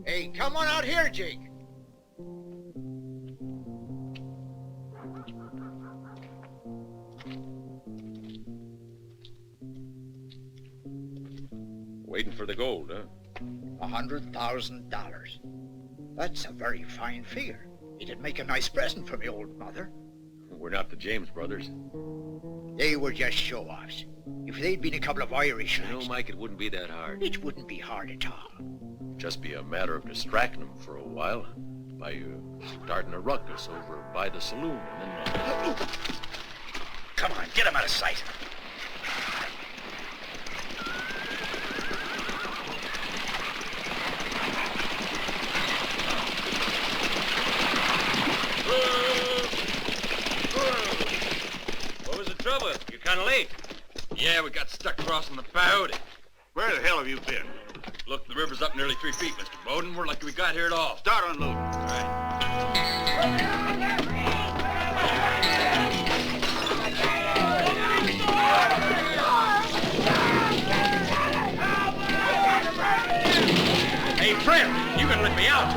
Hey, come on out here, Jake. Waiting for the gold, huh? $100,000. That's a very fine figure. It'd make a nice present for me old mother. We're not the James brothers. They were just show-offs. If they'd been a couple of Irish You know, lads, Mike, it wouldn't be that hard. it wouldn't be hard at all. Just be a matter of distracting them for a while by starting a ruckus over by the saloon, and then... Come on, get him out of sight. What was the trouble? You're kind of late. Yeah, we got stuck crossing the Feud. Where the hell have you been? Look, the river's up nearly 3 feet, Mr. Bowden. We're lucky we got here at all. Start unloading. All right. Hey, friend, you can let me out.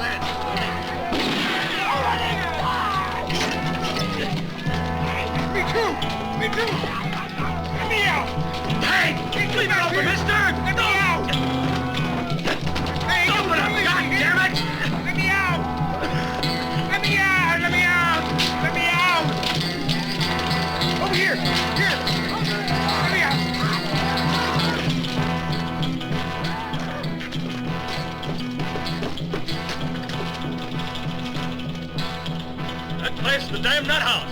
Me too. Let me out. Hey, leave it open, mister. Let me out. Hey, don't place, the damn nut house.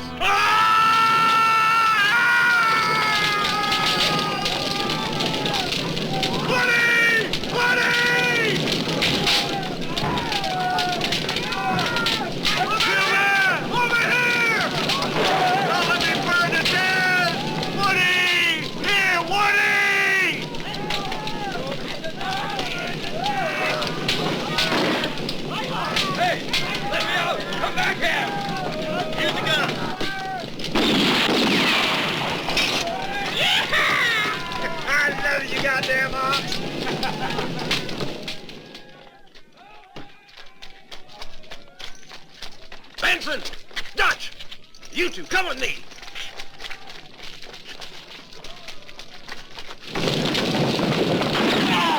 Goddamn ox! Benson! Dutch! You two, come with me!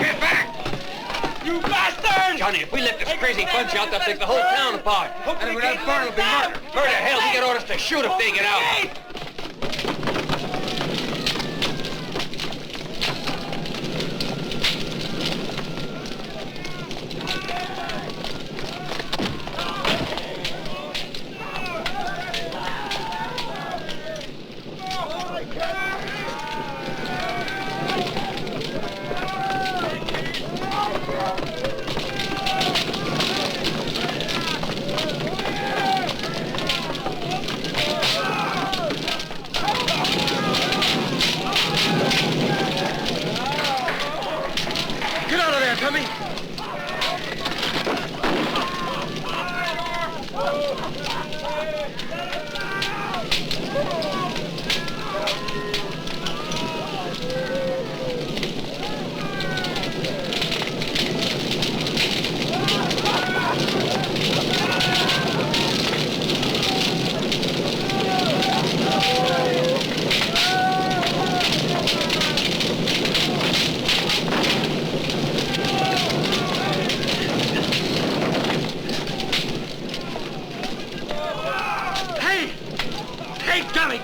Get back! You bastard! Johnny, if we let this crazy bunch out, they'll take the whole town apart. And without Barn will be murdered. Murder, hell, we get orders to shoot if they get out.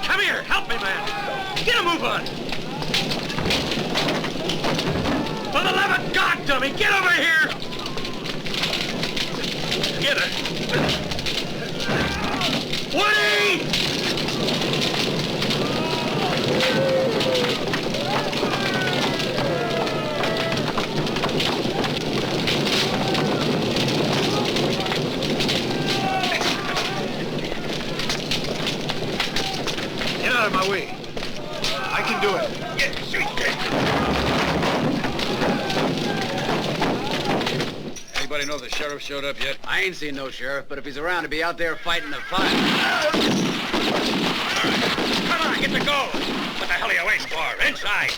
Come here! Help me, man! Get a move on! For the love of God, dummy! Get over here! Get her! Woody! Get out of my way. I can do it. Get sweet. Anybody know the sheriff showed up yet? I ain't seen no sheriff, but if he's around, he'll be out there fighting the fight. Come on, get the gold! What the hell are you waiting for? Inside!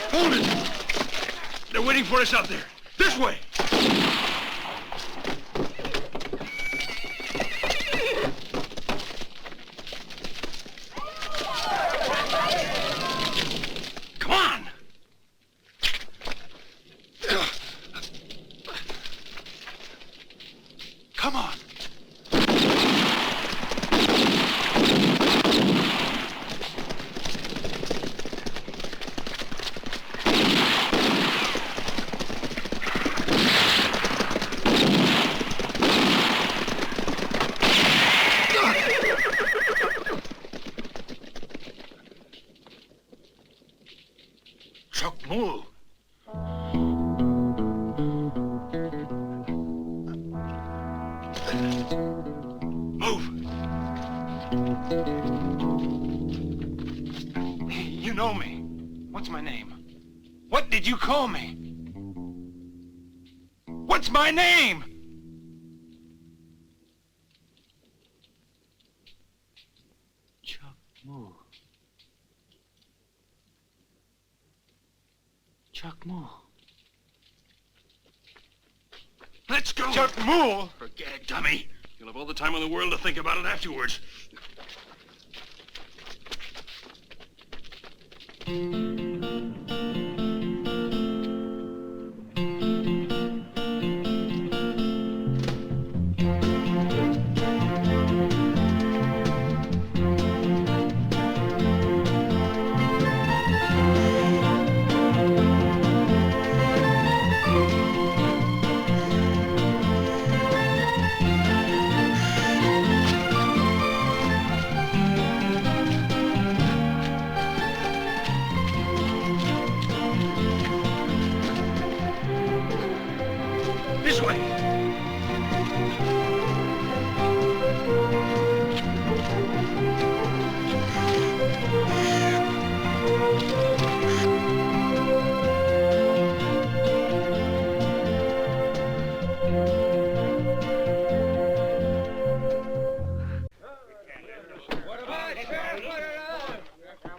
Hold it! They're waiting for us out there. This way! Come on! Come on! Move. Move! You know me. What's my name? What did you call me? What's my name? Chuck Moore. Let's go! Chuck Moore? Forget it, dummy. You'll have all the time in the world to think about it afterwards.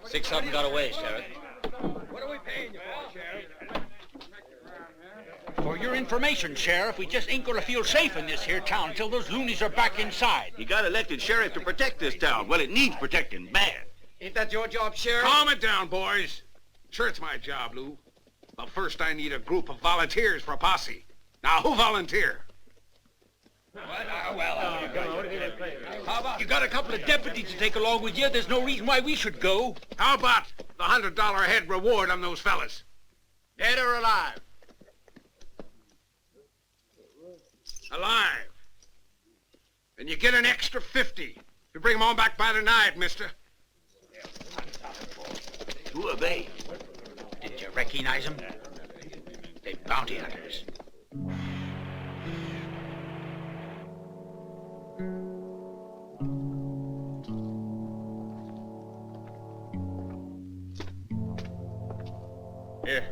6 of them got away, Sheriff. What are we paying you for, Sheriff? For your information, Sheriff, we just ain't gonna feel safe in this here town until those loonies are back inside. You got elected sheriff to protect this town. Well, it needs protecting bad. Ain't that your job, Sheriff? Calm it down, boys. Sure, it's my job, Lou. But first I need a group of volunteers for a posse. Now, who volunteer? How about you got a couple of deputies to take along with you? There's no reason why we should go. How about the $100 a head reward on those fellas? Dead or alive? Alive. And you get an extra 50. You bring them on back by tonight, mister. Who are they? Did you recognize them? They're bounty hunters. Here.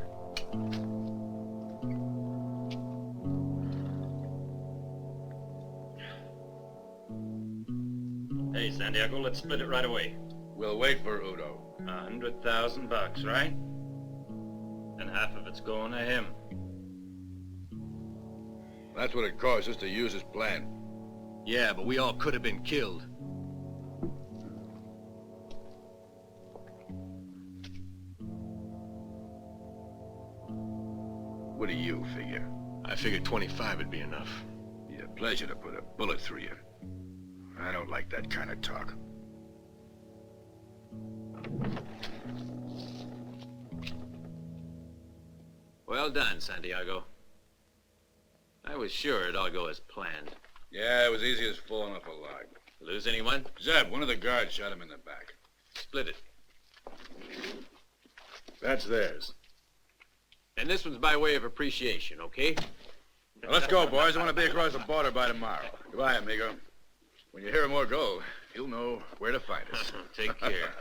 Hey, Santiago, let's split it right away. We'll wait for Udo. $100,000, right? And half of it's going to him. That's what it cost us to use his plan. Yeah, but we all could have been killed. What do you figure? I figured 25 would be enough. Be a pleasure to put a bullet through you. I don't like that kind of talk. Well done, Santiago. I was sure it'd all go as planned. Yeah, it was easy as falling off a log. Lose anyone? Zeb, one of the guards shot him in the back. Split it. That's theirs. And this one's by way of appreciation, okay? Now, let's go, boys. I want to be across the border by tomorrow. Goodbye, amigo. When you hear him more go, you'll know where to find us. Take care.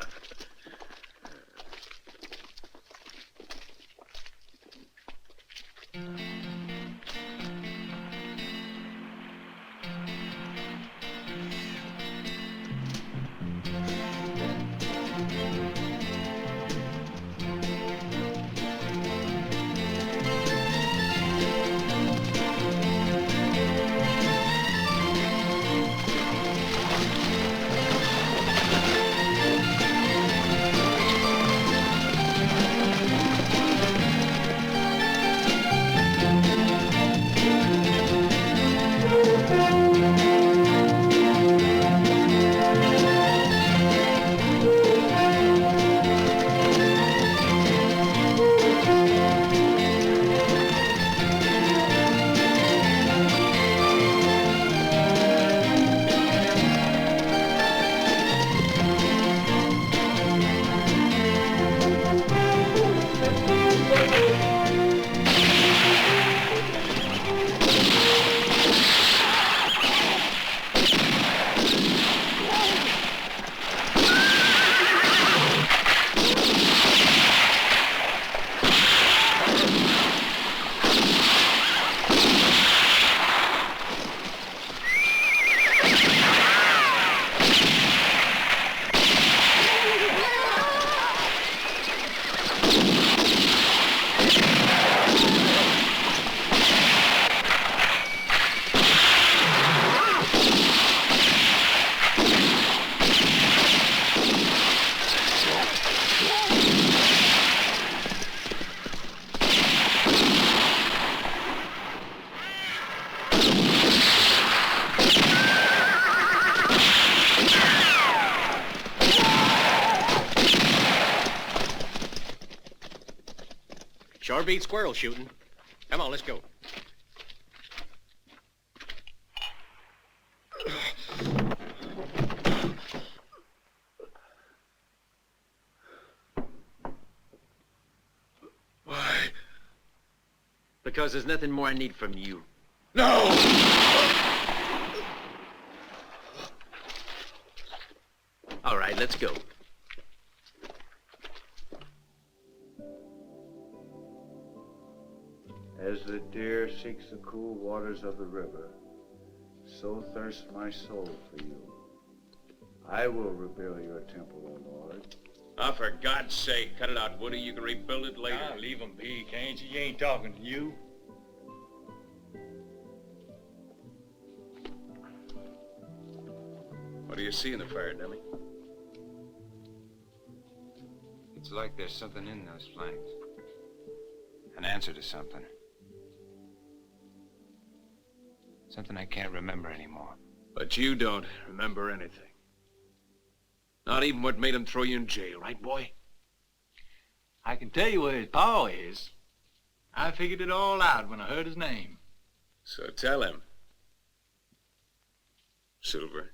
Sure beats squirrel shooting. Come on, let's go. Why? Because there's nothing more I need from you. No! All right, let's go. As the deer seeks the cool waters of the river, so thirsts my soul for you. I will rebuild your temple, O Lord, Oh, for God's sake, cut it out, Woody. You can rebuild it later. Ah, leave him be, can't you? He ain't talking to you. What do you see in the fire, dummy? It's like there's something in those flames. An answer to something. Something I can't remember anymore. But you don't remember anything. Not even what made him throw you in jail, right, boy? I can tell you where his paw is. I figured it all out when I heard his name. So tell him. Silver.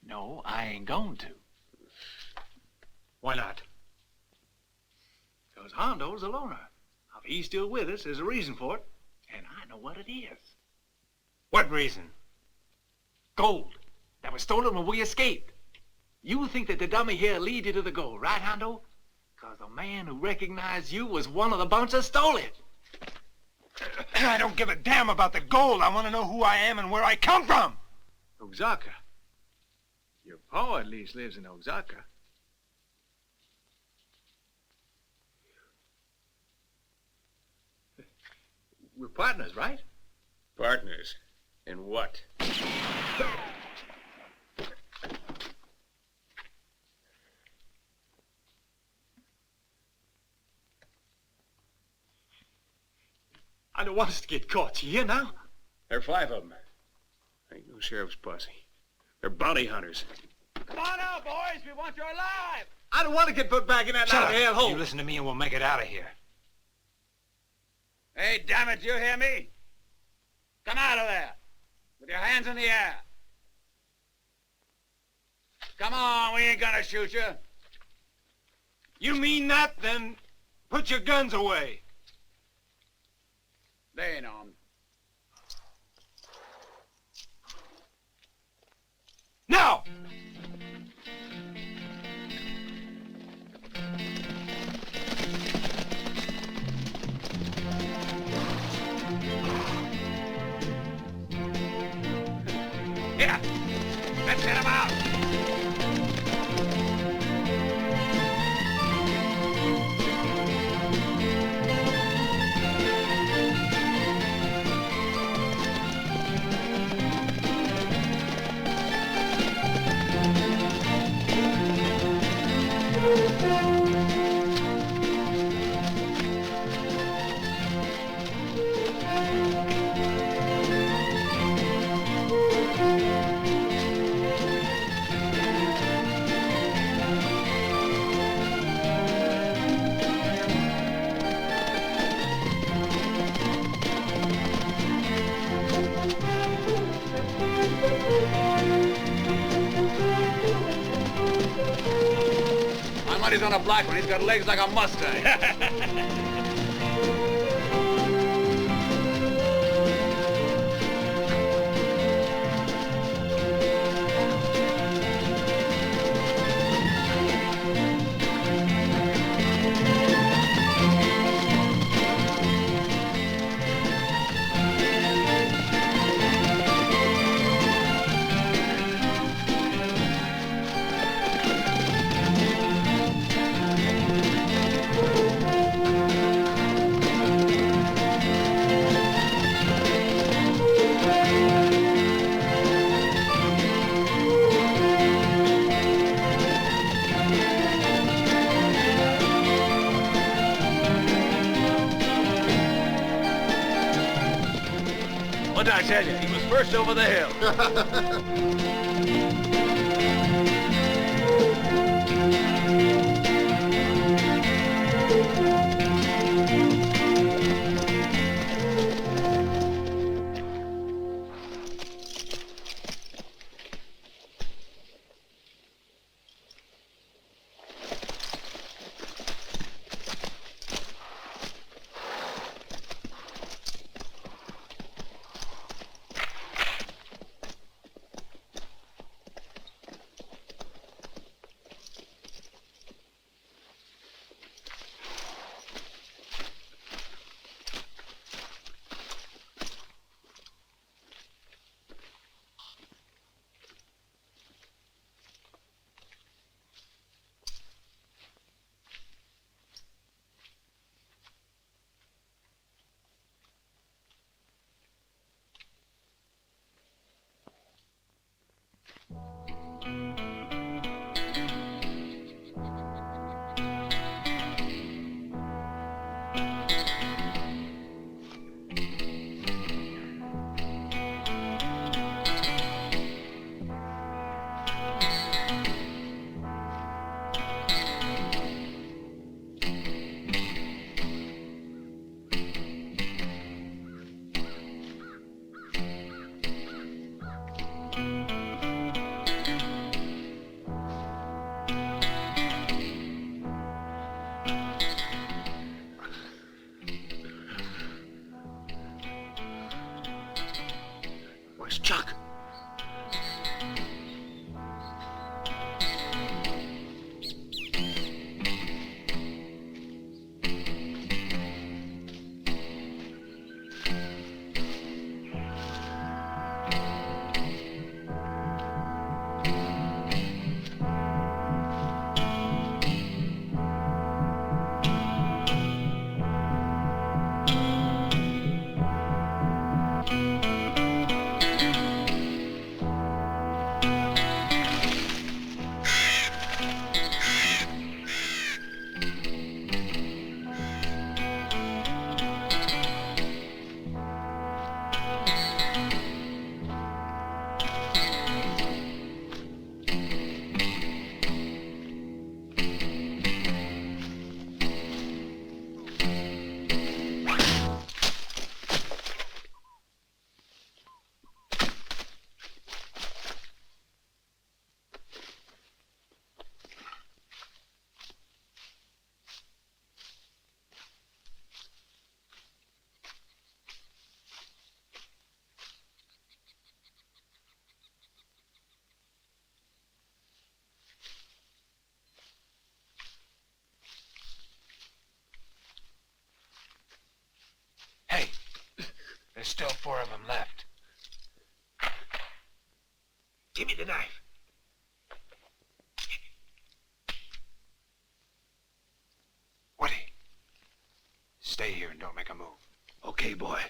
No, I ain't going to. Why not? Because Hondo's a loner. If he's still with us, there's a reason for it. And I know what it is. What reason? Gold. That was stolen when we escaped. You think that the dummy here lead you to the gold, right, Hondo? Because the man who recognized you was one of the bunch that stole it. I don't give a damn about the gold. I want to know who I am and where I come from. Oaxaca. Your pa at least lives in Oaxaca. We're partners, right? Partners? In what? I don't want us to get caught. You hear now? There are 5 of them. Ain't no sheriff's posse. They're bounty hunters. Come on out, boys. We want you alive. I don't want to get put back in that hell hole. You listen to me and we'll make it out of here. Hey, damn it, you hear me? Come out of there. With your hands in the air. Come on, we ain't gonna shoot you. You mean that? Then put your guns away. They ain't on. Now! Here, let's get him out. My money's on a black one. He's got legs like a Mustang. What did I tell you? He was first over the hill. still 4 of them left. Give me the knife. Woody, stay here and don't make a move. Okay, boy.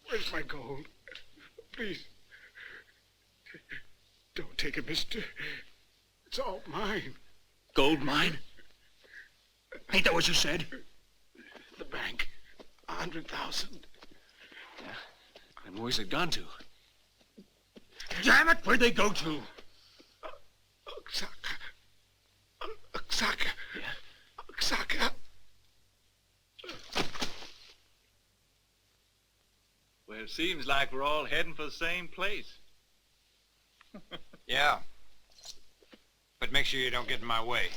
Where's my gold? Please. Don't take it, mister. It's all mine. Gold mine? Ain't that what you said? The bank. 100,000. Yeah. And where's it gone to? Damn it, where'd they go to? Oaxaca. Oaxaca. Yeah? Oaxaca. Well, it seems like we're all heading for the same place. Yeah. But make sure you don't get in my way.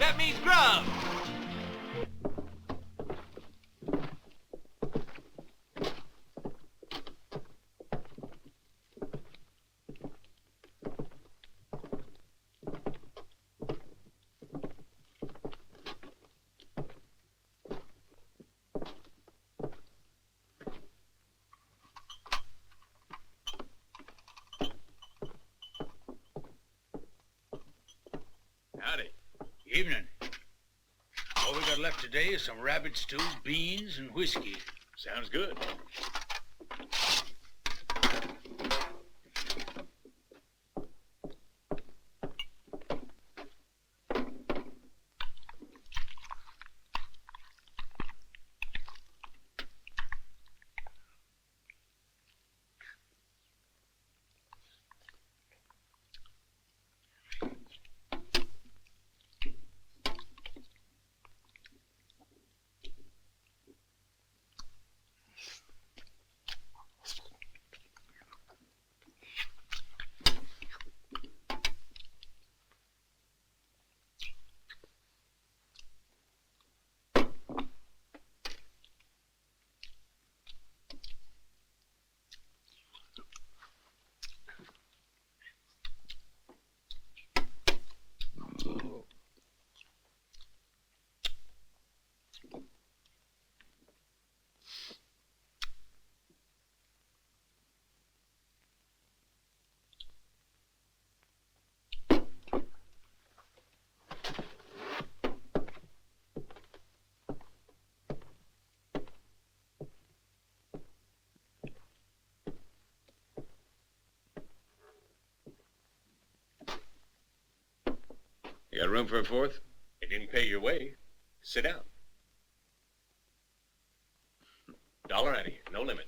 that means grub. Howdy. Evening. All we got left today is some rabbit stew, beans, and whiskey. Sounds good. You got room for a fourth? You didn't pay your way. Sit down. $1 ante, no limit.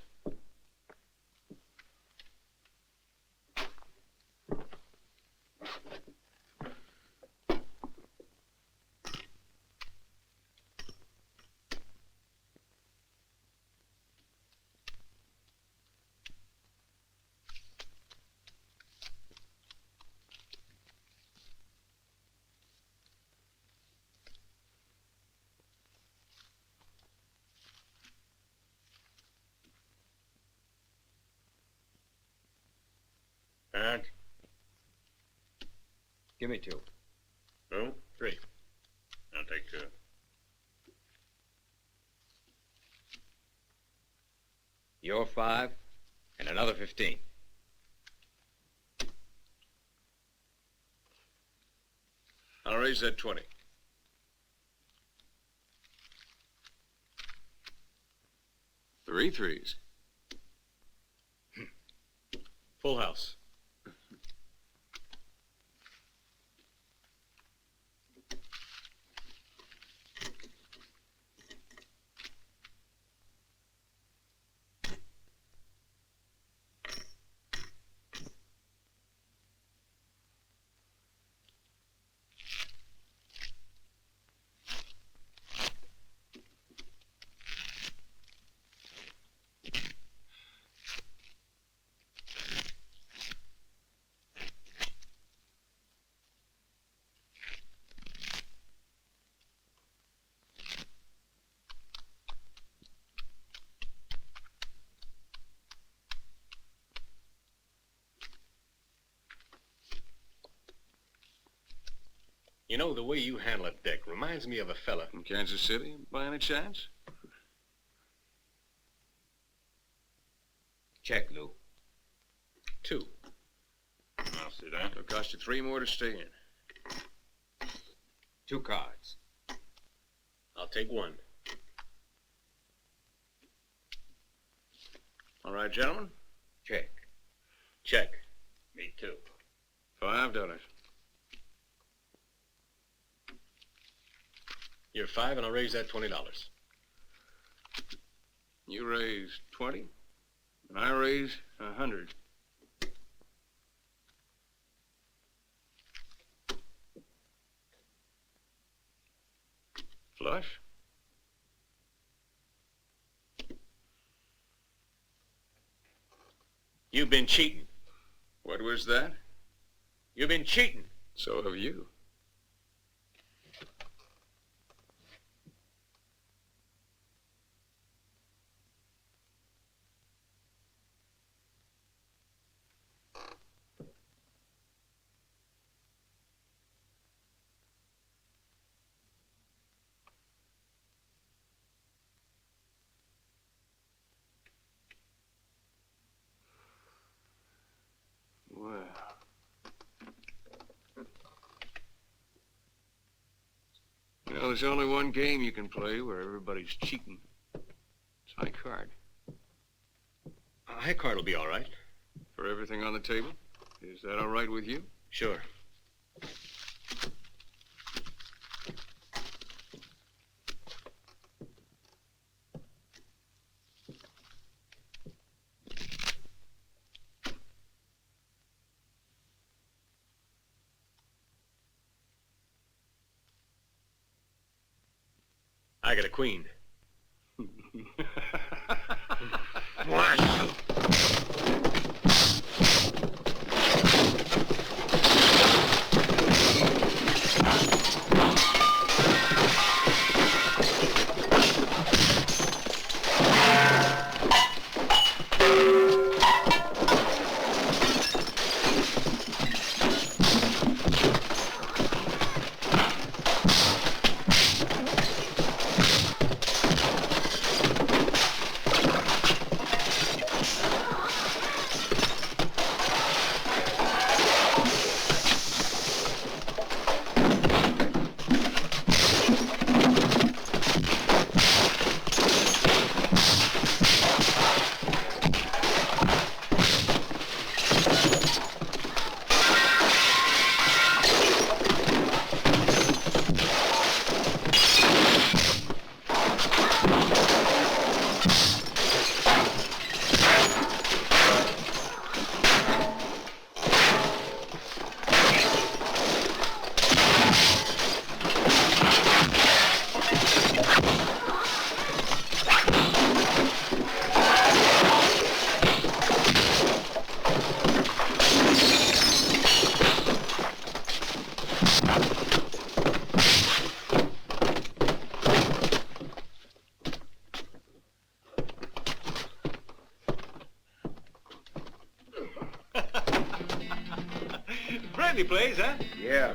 And Give me 2. no, 3. I'll take 2. Your 5, and another 15. I'll raise that 20. Three threes. Full house. You know, the way you handle a deck reminds me of a fella. From Kansas City, by any chance? Check, Lou. 2. I'll see that. It'll cost you 3 more to stay in. 2 cards. I'll take 1. All right, gentlemen. Check. Check. Me too. $5. You're 5, and I'll raise that $20. You raise 20, and I raise 100. Flush? You've been cheating. What was that? You've been cheating. So have you. Well, there's only one game you can play where everybody's cheating. It's high card. High card will be all right. For everything on the table? Is that all right with you? Sure. I got a queen. Friendly place, huh? Yeah.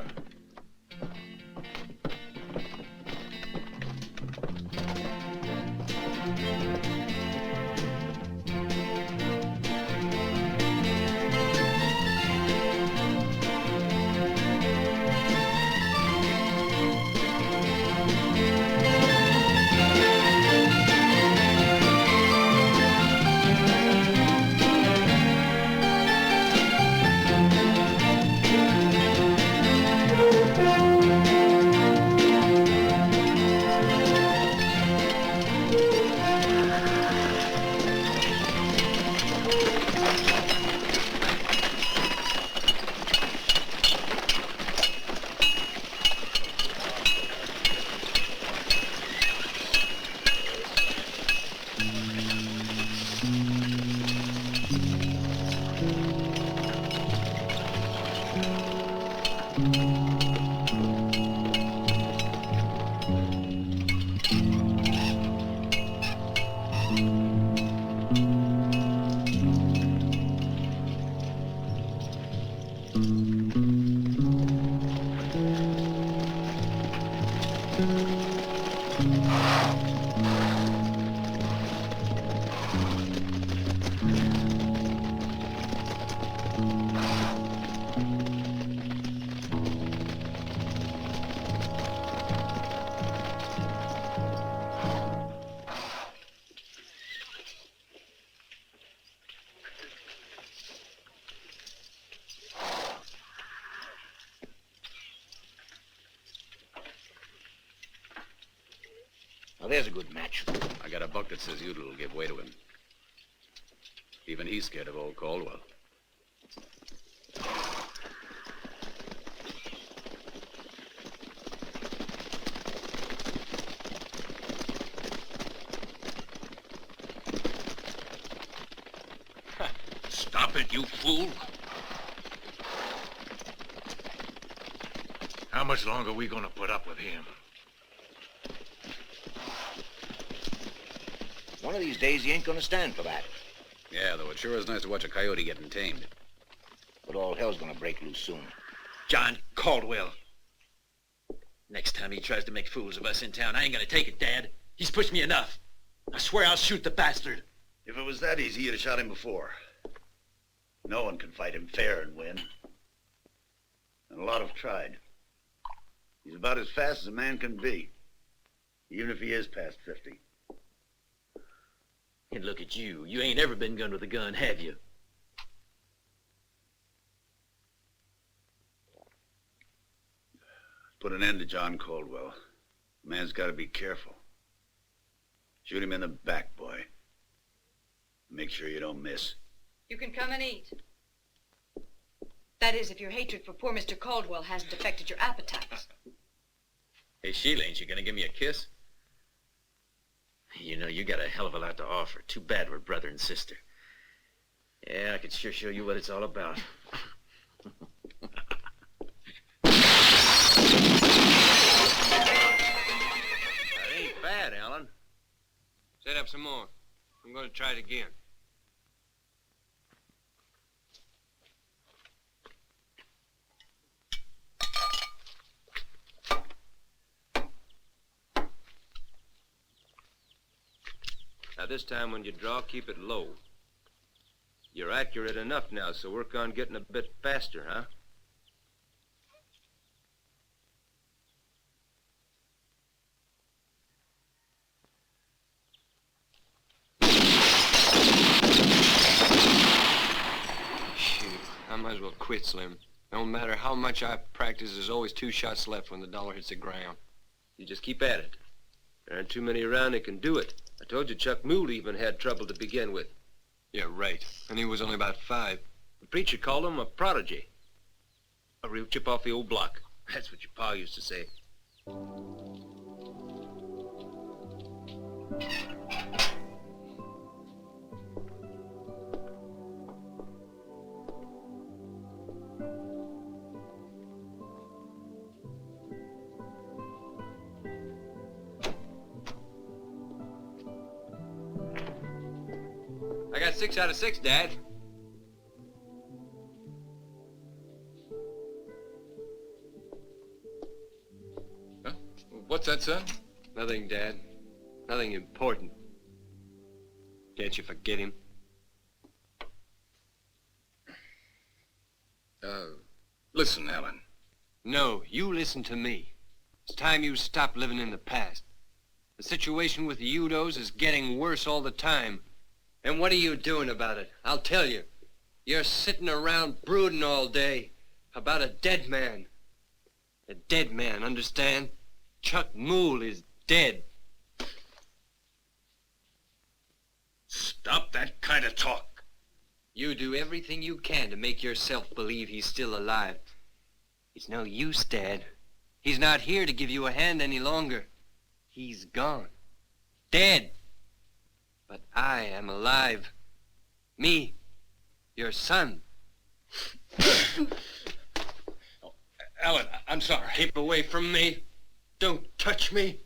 Now, there's a good match. I got a buck that says Ude'll give way to him. Even he's scared of old Caldwell. Stop it, you fool. How much longer are we gonna put up with him? One of these days, he ain't gonna stand for that. Yeah, though it sure is nice to watch a coyote getting tamed. But all hell's gonna break loose soon. John Caldwell. Next time he tries to make fools of us in town, I ain't gonna take it, Dad. He's pushed me enough. I swear I'll shoot the bastard. If it was that easy, you'd have shot him before. No one can fight him fair and win. And a lot have tried. He's about as fast as a man can be. even if he is past 50. And look at you. You ain't ever been gunned with a gun, have you? Put an end to John Caldwell. The man's got to be careful. Shoot him in the back, boy. Make sure you don't miss. You can come and eat. That is, if your hatred for poor Mr. Caldwell hasn't affected your appetites. Hey, Sheila, ain't you gonna give me a kiss? You know, you got a hell of a lot to offer. Too bad we're brother and sister. Yeah, I could sure show you what it's all about. That ain't bad, Alan. Set up some more. I'm going to try it again. Now this time when you draw, keep it low. You're accurate enough now, so work on getting a bit faster, huh? Shoot, I might as well quit, Slim. No matter how much I practice, there's always 2 shots left when the dollar hits the ground. You just keep at it. There aren't too many around that can do it. I told you Chuck Moole even had trouble to begin with. Yeah, right. And he was only about 5. The preacher called him a prodigy. A real chip off the old block. That's what your pa used to say. I got 6 out of 6, Dad. Huh? What's that, son? Nothing, Dad. Nothing important. Can't you forget him? Listen, Alan. No, you listen to me. It's time you stop living in the past. The situation with the Udos is getting worse all the time. And what are you doing about it? I'll tell you. You're sitting around brooding all day about a dead man. A dead man, understand? Chuck Moole is dead. Stop that kind of talk. You do everything you can to make yourself believe he's still alive. It's no use, Dad. He's not here to give you a hand any longer. He's gone. Dead. But I am alive. Me, your son. Alan, I'm sorry. Keep away from me. Don't touch me.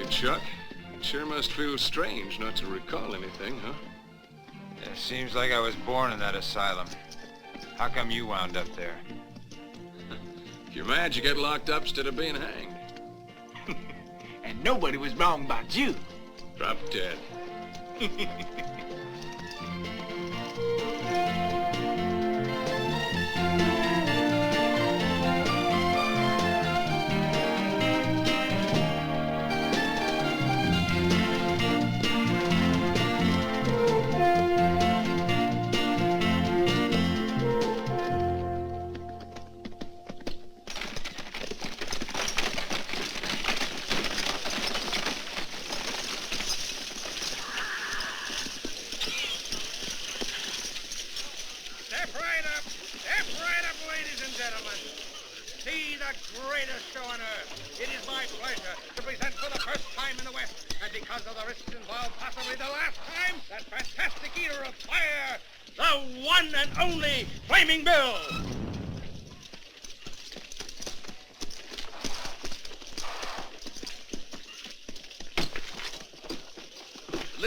Chuck, it sure must feel strange not to recall anything, huh? It seems like I was born in that asylum. How come you wound up there? If you're mad, you get locked up instead of being hanged. And nobody was wrong about you. Drop dead.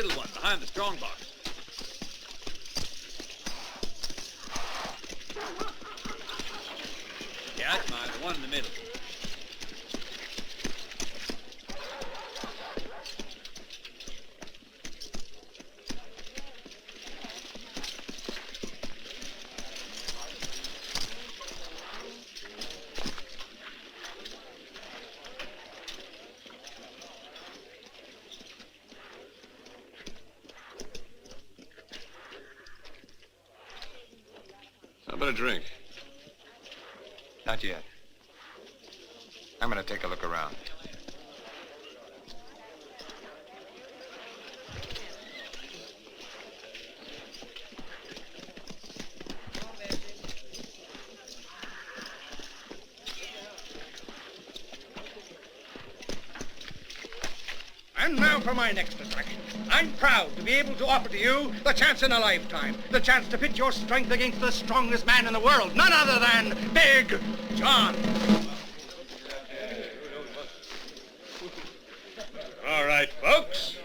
little one behind the strong box. Yeah, that's mine, the one in the middle. How about a drink? Not yet. I'm gonna take a look around. And now for my next attraction. I'm proud to be able to offer to you the chance in a lifetime. The chance to pit your strength against the strongest man in the world. None other than Big John. All right, folks.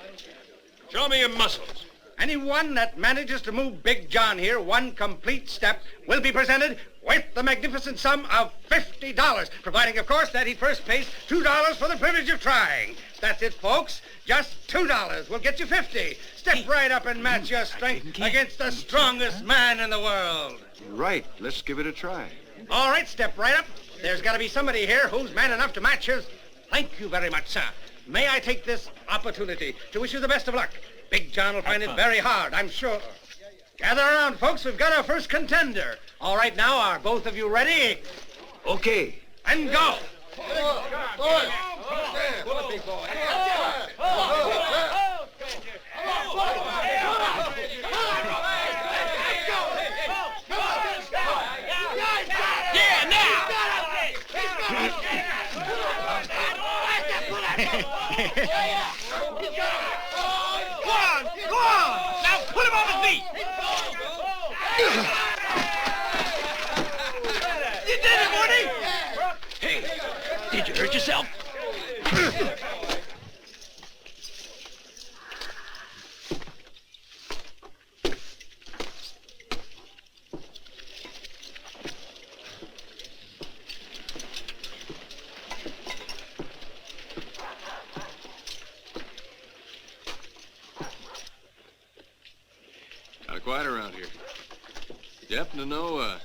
Show me your muscles. Anyone that manages to move Big John here one complete step will be presented with the magnificent sum of $50, providing, of course, that he first pays $2 for the privilege of trying. That's it, folks. Just $2 will get you 50. Step right up and match your strength against the strongest man in the world. Right. Let's give it a try. All right, step right up. There's got to be somebody here who's man enough to match his... Thank you very much, sir. May I take this opportunity to wish you the best of luck? Big John will find it very hard, I'm sure. Gather around, folks. We've got our first contender. All right, now, are both of you ready? Okay. And go. Go on! Now put him on his feet! You did it, Woody! Hey, did you hurt yourself? Kind of quiet around here. You happen to know a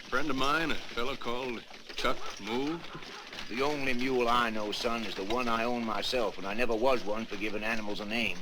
friend of mine, a fellow called Chuck Move? The only mule I know, son, is the one I own myself, and I never was one for giving animals a name.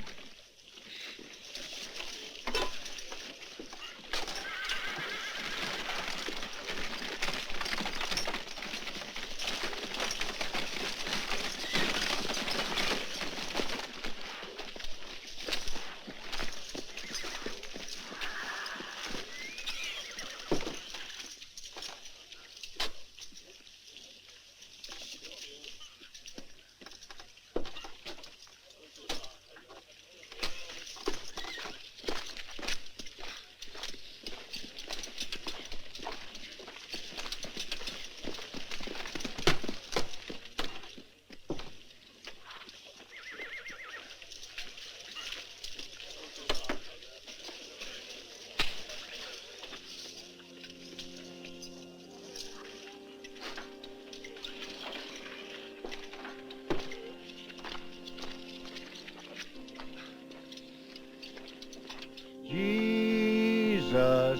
Jesus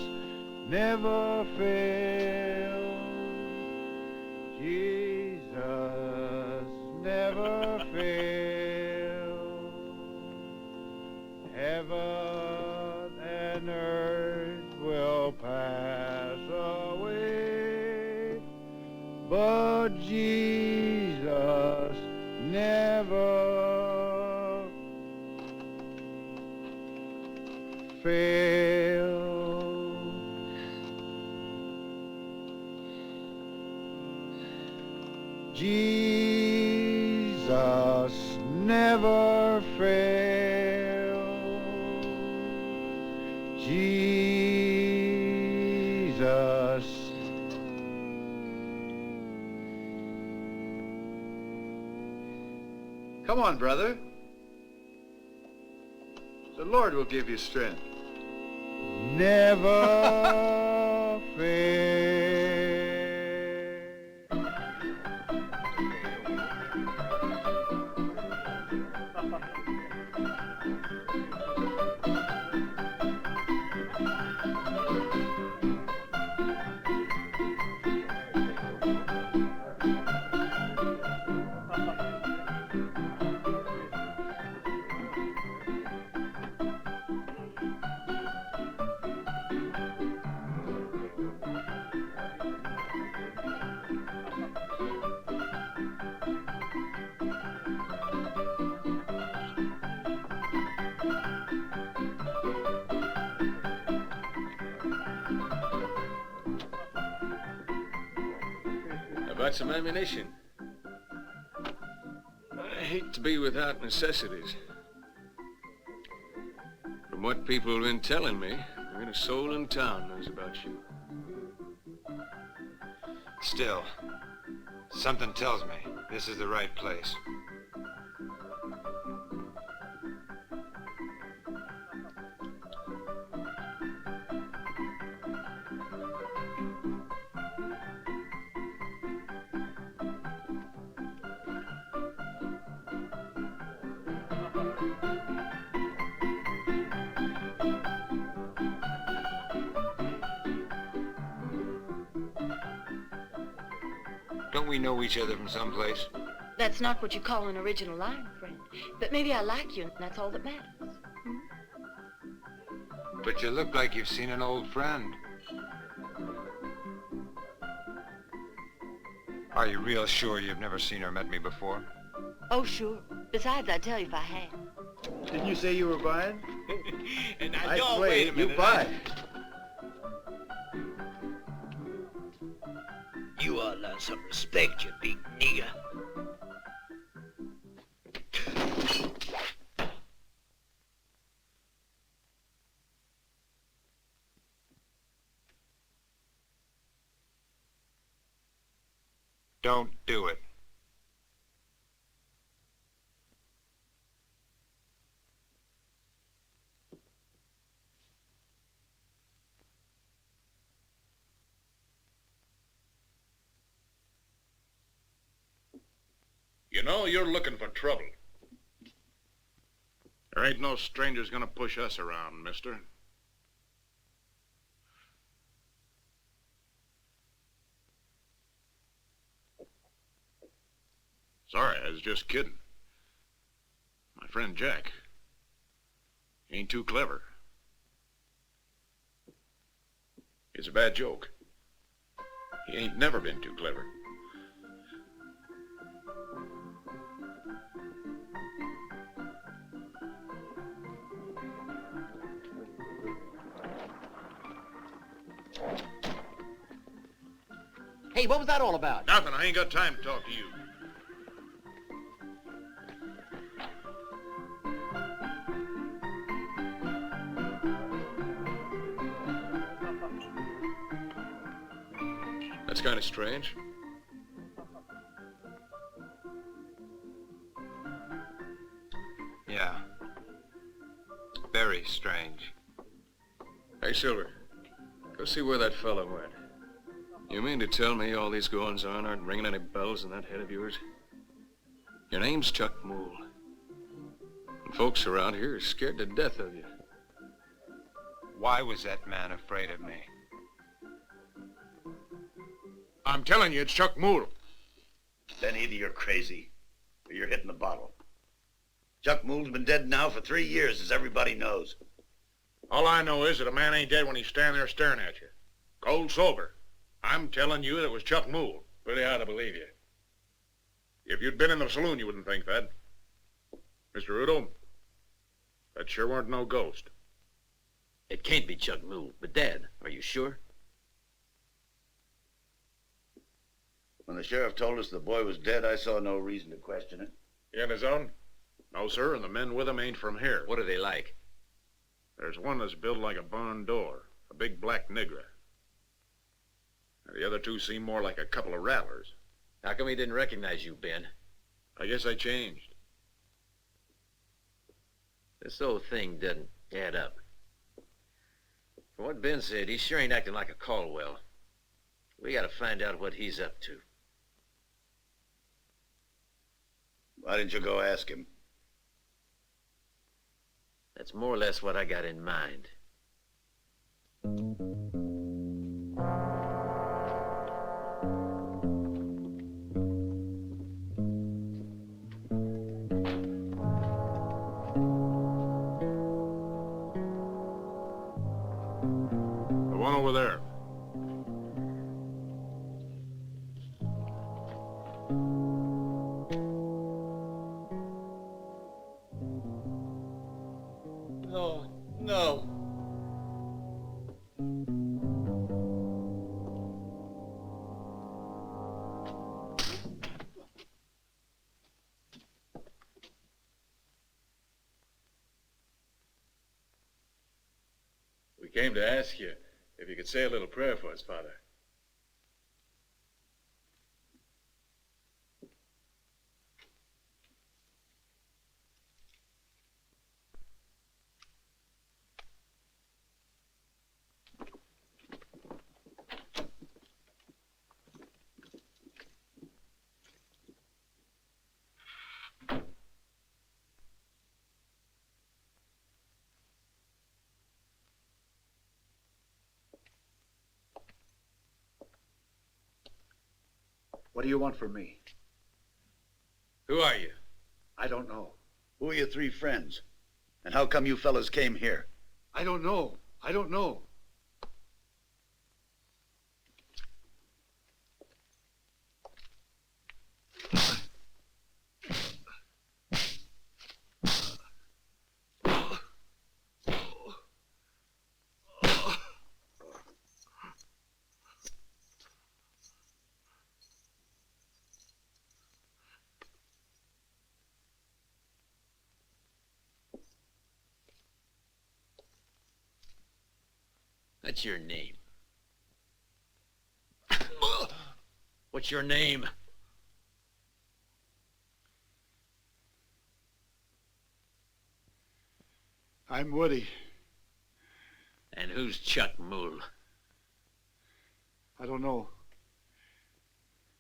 never fails. Jesus never fails. Heaven and earth will pass away, but Jesus never fail. Jesus never fail. Jesus. Come on, brother. The Lord will give you strength. Never fail. About some ammunition. I hate to be without necessities. From what people have been telling me, there ain't a soul in town knows about you. Still, something tells me this is the right place. Don't we know each other from someplace? That's not what you call an original line, friend. But maybe I like you, and that's all that matters. But you look like you've seen an old friend. Are you real sure you've never seen or met me before? Oh, sure. Besides, I'd tell you if I had. Didn't you say you were buying? And I don't swear, wait a minute. you buy. You ought to learn some respect, you big nigger. Don't do it. You know, you're looking for trouble. There ain't no strangers gonna push us around, mister. Sorry, I was just kidding. My friend Jack. He ain't too clever. It's a bad joke. He ain't never been too clever. Hey, what was that all about? Nothing. I ain't got time to talk to you. That's kind of strange. Yeah. Very strange. Hey, Silver, go see where that fellow went. You mean to tell me all these goings-on aren't ringing any bells in that head of yours? Your name's Chuck Moole. And folks around here are scared to death of you. Why was that man afraid of me? I'm telling you, it's Chuck Moole. Then either you're crazy or you're hitting the bottle. Chuck Moole's been dead now for 3 years, as everybody knows. All I know is that a man ain't dead when he's standing there staring at you. Cold sober. I'm telling you that it was Chuck Moole. Pretty hard to believe you. If you'd been in the saloon, you wouldn't think that. Mr. Udo, that sure weren't no ghost. It can't be Chuck Moole, but Dad, are you sure? When the sheriff told us the boy was dead, I saw no reason to question it. He on his own? No, sir, and the men with him ain't from here. What are they like? There's one that's built like a barn door, a big black nigger. And the other two seem more like a couple of rattlers. How come he didn't recognize you, Ben? I guess I changed. This whole thing doesn't add up. From what Ben said, he sure ain't acting like a Caldwell. We gotta find out what he's up to. Why didn't you go ask him? That's more or less what I got in mind. The one over there. No, no. We came to ask you if you could say a little prayer for us, Father. What do you want from me? Who are you? I don't know. Who are your three friends? And how come you fellas came here? I don't know. I don't know. What's your name? What's your name? I'm Woody. And who's Chuck Moole? I don't know.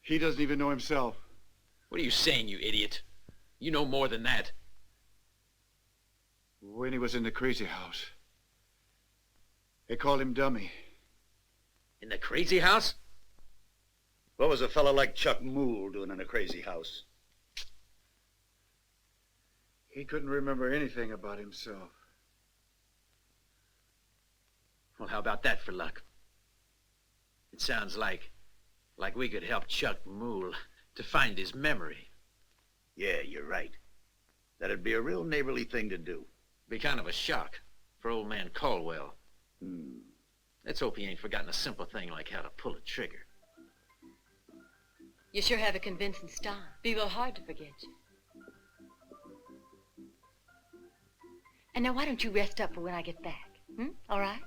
He doesn't even know himself. What are you saying, you idiot? You know more than that. When he was in the crazy house, they called him Dummy. In the crazy house? What was a fellow like Chuck Moole doing in a crazy house? He couldn't remember anything about himself. Well, how about that for luck? It sounds like we could help Chuck Moole to find his memory. Yeah, you're right. That'd be a real neighborly thing to do. Be kind of a shock for old man Caldwell. Let's hope he ain't forgotten a simple thing like how to pull a trigger. You sure have a convincing style. Be real hard to forget you. And now why don't you rest up for when I get back? All right?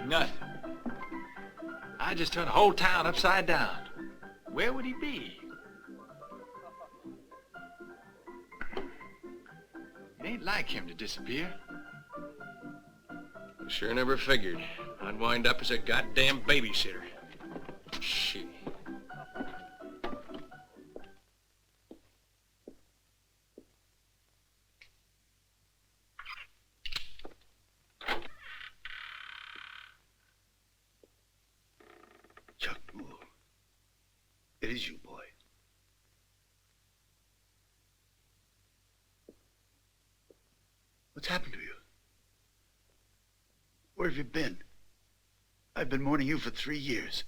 Nothing. I just turned the whole town upside down. Where would he be? It ain't like him to disappear. I sure never figured I'd wind up as a goddamn babysitter. Shit. Chuck Moole. It is you, boy. What's happened to you? Where have you been? I've been mourning you for 3 years.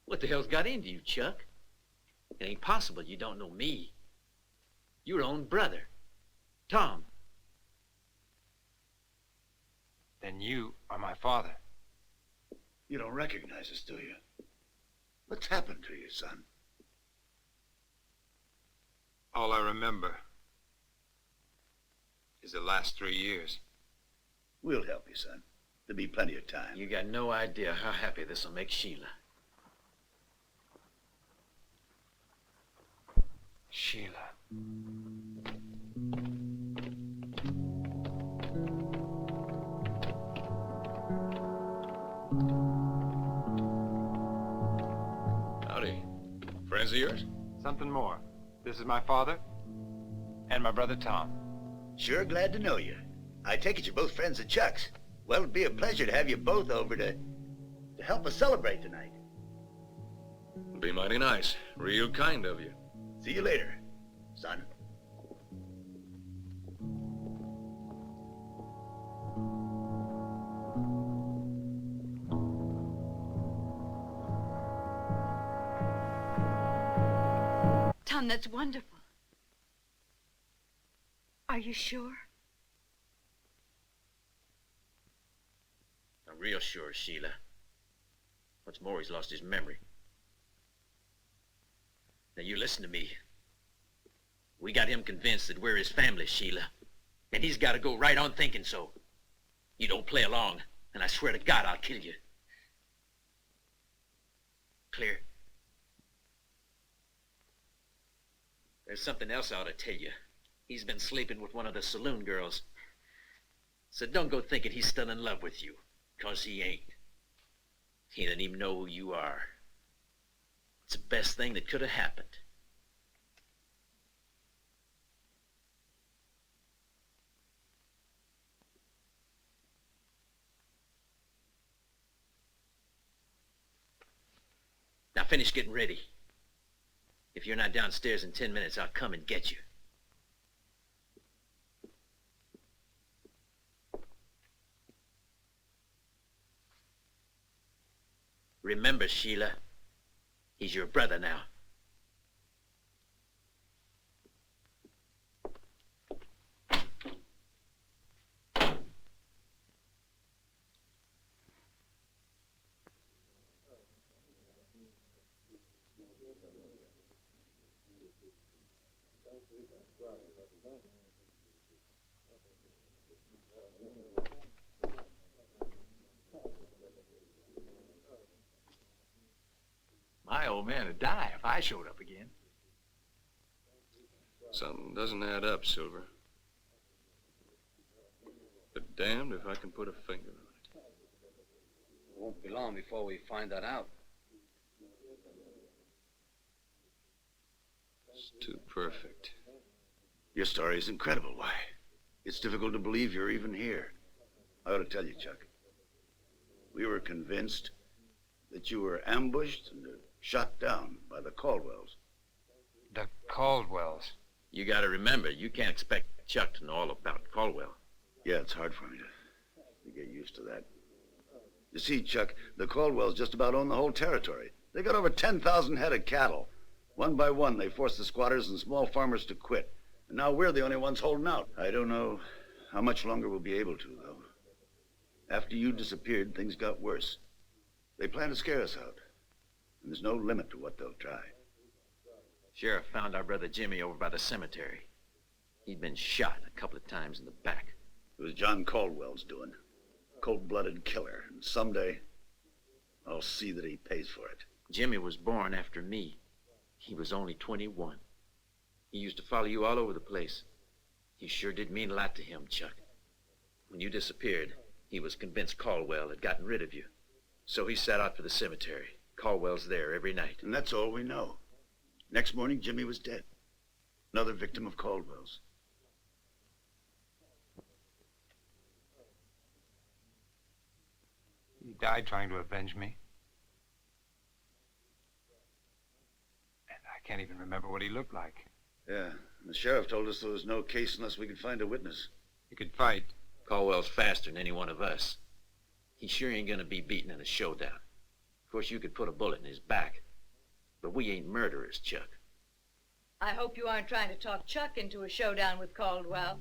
What the hell's got into you, Chuck? It ain't possible you don't know me. Your own brother, Tom. Then you are my father. You don't recognize us, do you? What's happened to you, son? All I remember is the last 3 years. We'll help you, son. There'll be plenty of time. You got no idea how happy this'll make Sheila. Sheila. Howdy. Friends of yours? Something more. This is my father and my brother Tom. Sure glad to know you. I take it you're both friends of Chuck's. Well, it'd be a pleasure to have you both over to help us celebrate tonight. It'd be mighty nice. Real kind of you. See you later, son. Tom, that's wonderful. Are you sure? I'm real sure, Sheila. What's more, he's lost his memory. Now, you listen to me. We got him convinced that we're his family, Sheila. And he's got to go right on thinking so. You don't play along, and I swear to God I'll kill you. Clear? There's something else I ought to tell you. He's been sleeping with one of the saloon girls. So don't go thinking he's still in love with you, 'cause he ain't. He doesn't even know who you are. It's the best thing that could have happened. Now finish getting ready. If you're not downstairs in 10 minutes, I'll come and get you. Remember, Sheila, he's your brother now. My old man would die if I showed up again. Something doesn't add up, Silver. But damned if I can put a finger on it. It won't be long before we find that out. It's too perfect. Your story is incredible. Why? It's difficult to believe you're even here. I ought to tell you, Chuck. We were convinced that you were ambushed and shot down by the Caldwells. The Caldwells? You gotta remember, you can't expect Chuck to know all about Caldwell. Yeah, it's hard for me to get used to that. You see, Chuck, the Caldwells just about own the whole territory. They got over 10,000 head of cattle. One by one, they forced the squatters and small farmers to quit. And now we're the only ones holding out. I don't know how much longer we'll be able to, though. After you disappeared, things got worse. They plan to scare us out. And there's no limit to what they'll try. Sheriff found our brother Jimmy over by the cemetery. He'd been shot a couple of times in the back. It was John Caldwell's doing. Cold-blooded killer. And someday, I'll see that he pays for it. Jimmy was born after me. He was only 21. He used to follow you all over the place. You sure did mean a lot to him, Chuck. When you disappeared, he was convinced Caldwell had gotten rid of you. So he set out for the cemetery. Caldwell's there every night. And that's all we know. Next morning, Jimmy was dead. Another victim of Caldwell's. He died trying to avenge me. And I can't even remember what he looked like. Yeah, the sheriff told us there was no case unless we could find a witness. He could fight. Caldwell's faster than any one of us. He sure ain't gonna be beaten in a showdown. Of course, you could put a bullet in his back. But we ain't murderers, Chuck. I hope you aren't trying to talk Chuck into a showdown with Caldwell.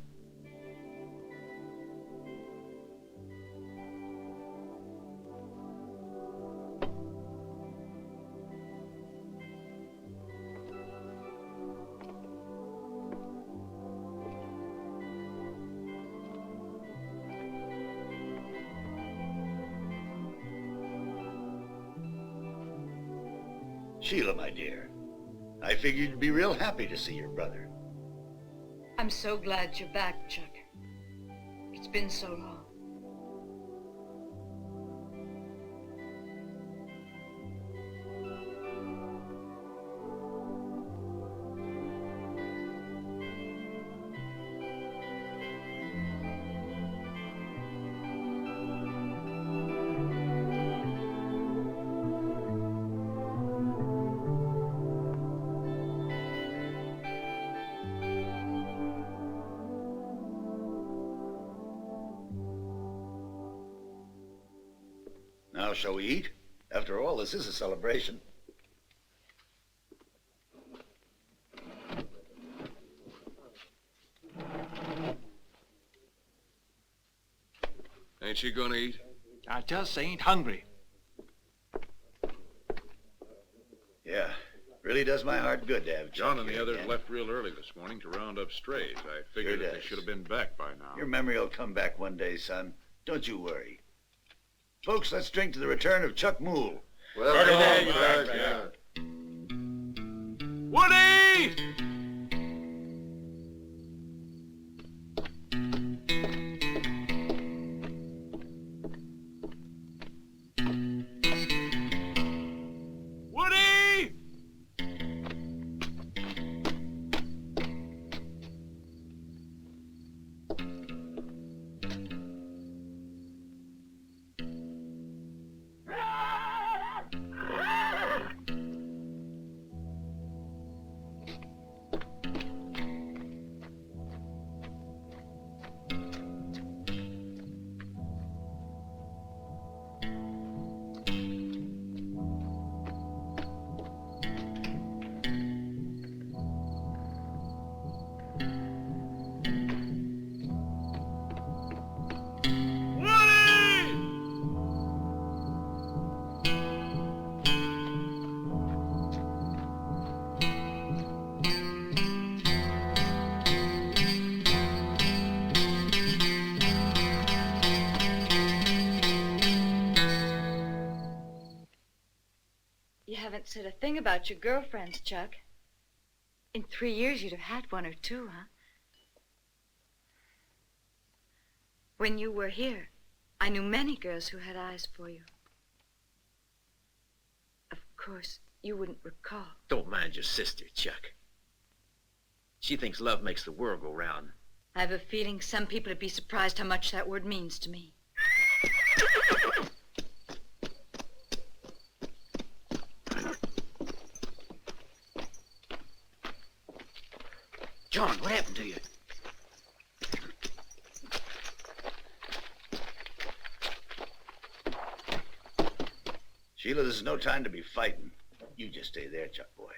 Sheila, my dear, I figured you'd be real happy to see your brother. I'm so glad you're back, Chuck. It's been so long. Now, shall we eat? After all, this is a celebration. Ain't you gonna eat? I just ain't hungry. Yeah, really does my heart good to have John Chuck and the here others again. left real early this morning to round up strays. I figured Sure that they does. should have been back by now. Your memory will come back one day, son. Don't you worry. Folks, let's drink to the return of Chuck Moole. Well, Woody! Woody! You haven't said a thing about your girlfriends, Chuck. In 3 years, you'd have had one or two, huh? When you were here, I knew many girls who had eyes for you. Of course, you wouldn't recall. Don't mind your sister, Chuck. She thinks love makes the world go round. I have a feeling some people would be surprised how much that word means to me. John, what happened to you? Sheila, this is no time to be fighting. You just stay there, Chuck boy.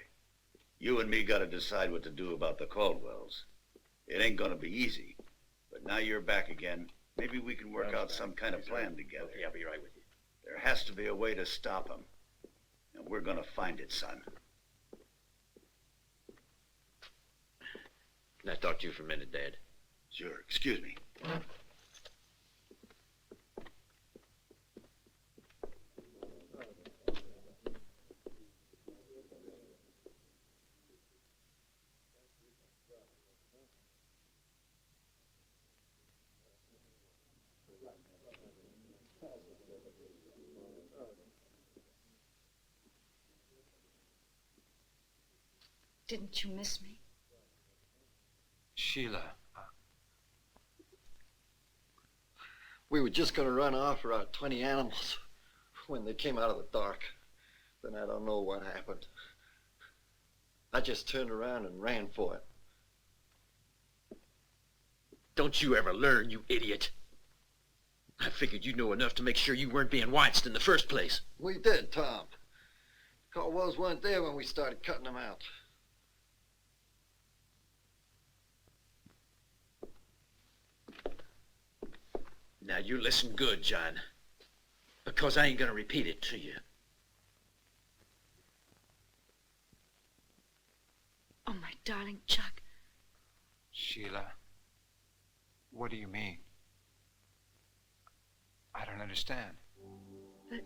You and me gotta decide what to do about the Caldwells. It ain't gonna be easy, but now you're back again. Maybe we can work out some kind of plan together. Okay, I'll be right with you. There has to be a way to stop them. And we're gonna find it, son. Can I talk to you for a minute, Dad? Sure, excuse me. Didn't you miss me? Sheila, we were just going to run off for our 20 animals when they came out of the dark. Then I don't know what happened. I just turned around and ran for it. Don't you ever learn, you idiot. I figured you'd know enough to make sure you weren't being watched in the first place. We did, Tom. Caldwells weren't there when we started cutting them out. Now you listen good, John, because I ain't gonna repeat it to you. Oh, my darling Chuck. Sheila, what do you mean? I don't understand. But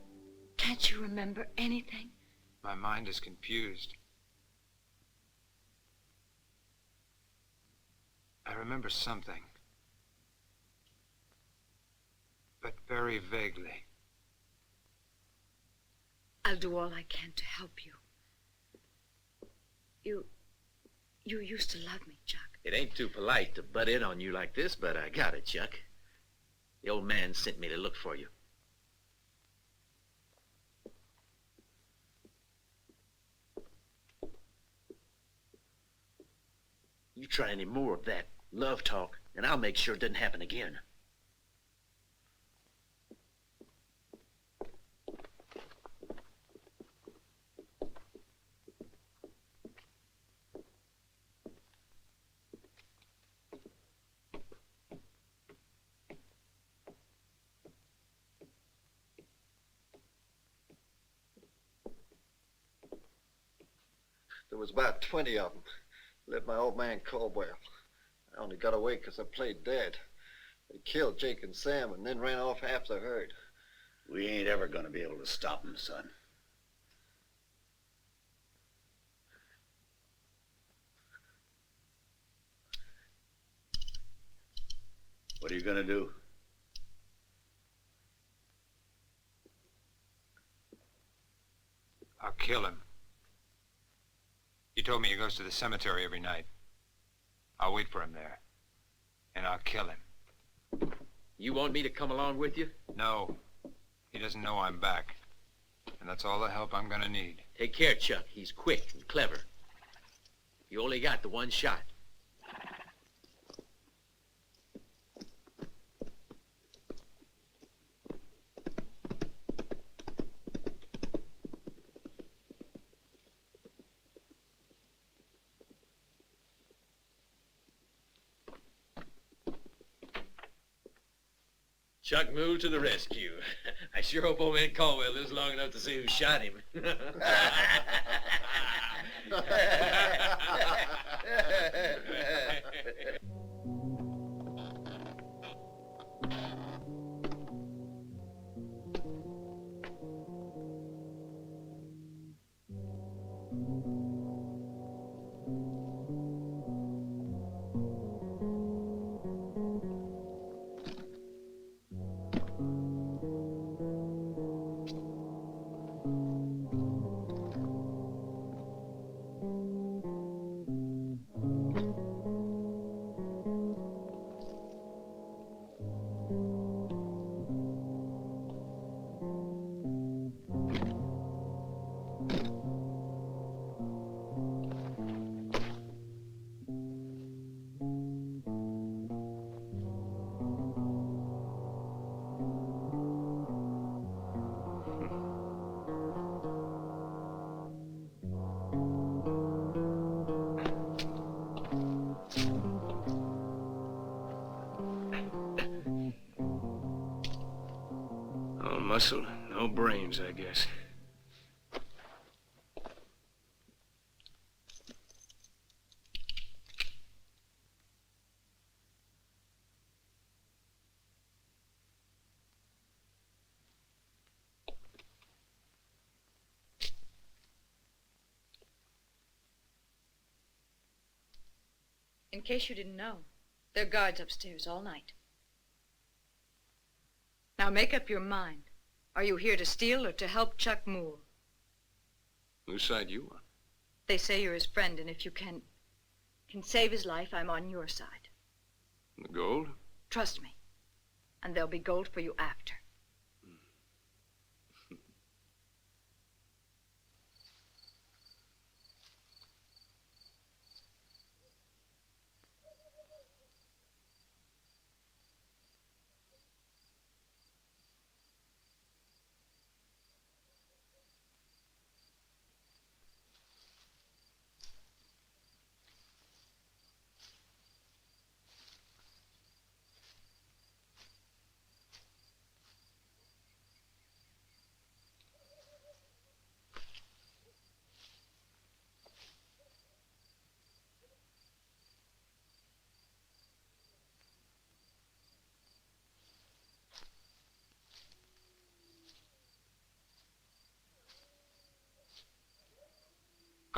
can't you remember anything? My mind is confused. I remember something, but very vaguely. I'll do all I can to help you. You used to love me, Chuck. It ain't too polite to butt in on you like this, but I got it, Chuck. The old man sent me to look for you. You try any more of that love talk, and I'll make sure it doesn't happen again. There was about 20 of them. Led my old man Caldwell. I only got away because I played dead. They killed Jake and Sam and then ran off half the herd. We ain't ever gonna be able to stop them, son. What are you gonna do? I'll kill him. He told me he goes to the cemetery every night. I'll wait for him there. And I'll kill him. You want me to come along with you? No. He doesn't know I'm back. And that's all the help I'm gonna need. Take care, Chuck. He's quick and clever. You only got the one shot. Chuck moved to the rescue. I sure hope old man Caldwell lives long enough to see who shot him. No muscle, no brains, I guess. In case you didn't know, there are guards upstairs all night. Now make up your mind. Are you here to steal or to help Chuck Moore? Whose side you on? They say you're his friend, and if you can save his life, I'm on your side. The gold? Trust me. And there'll be gold for you after.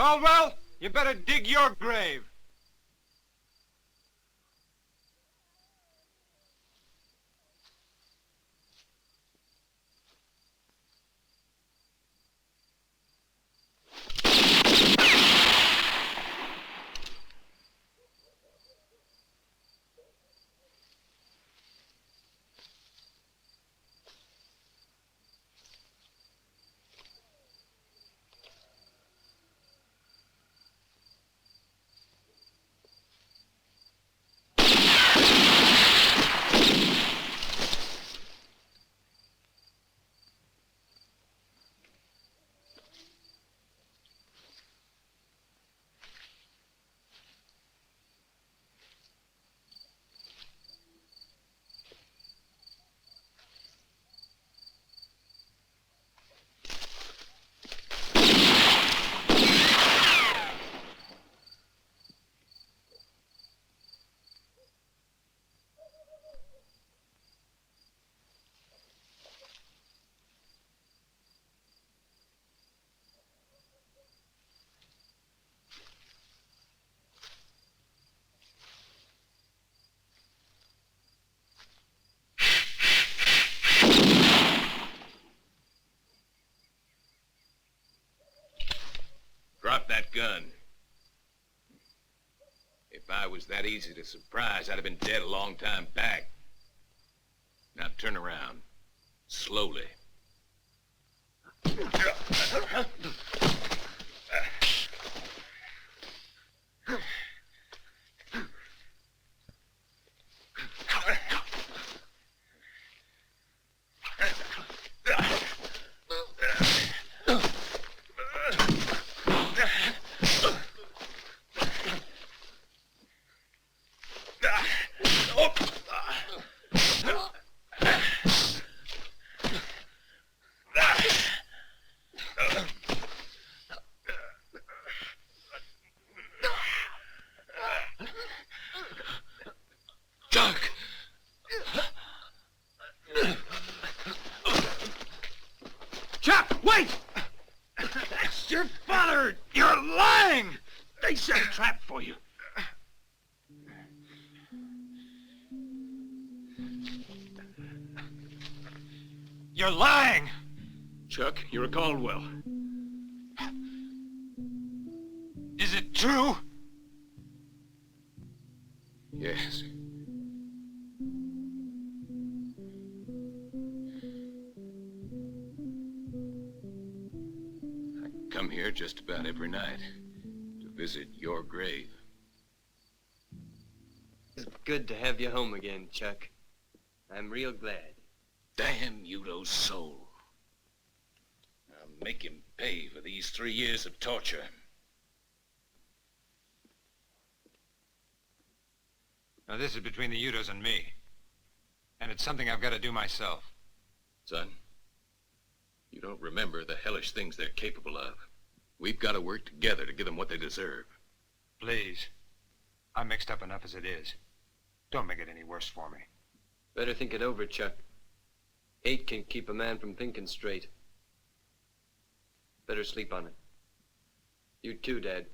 Caldwell, you better dig your grave. Drop that gun. If I was that easy to surprise, I'd have been dead a long time back. Now turn around. Slowly. Chuck, wait! That's your father! You're lying! They set a trap for you. You're lying! Chuck, you're a Caldwell. Is it true? Yes. I come here just about every night to visit your grave. It's good to have you home again, Chuck. I'm real glad. Damn Udo's soul. I'll make him pay for these 3 years of torture. Now, this is between the Udos and me. And it's something I've got to do myself. Son, you don't remember the hellish things they're capable of. We've got to work together to give them what they deserve. Please. I'm mixed up enough as it is. Don't make it any worse for me. Better think it over, Chuck. Hate can keep a man from thinking straight. Better sleep on it. You too, Dad.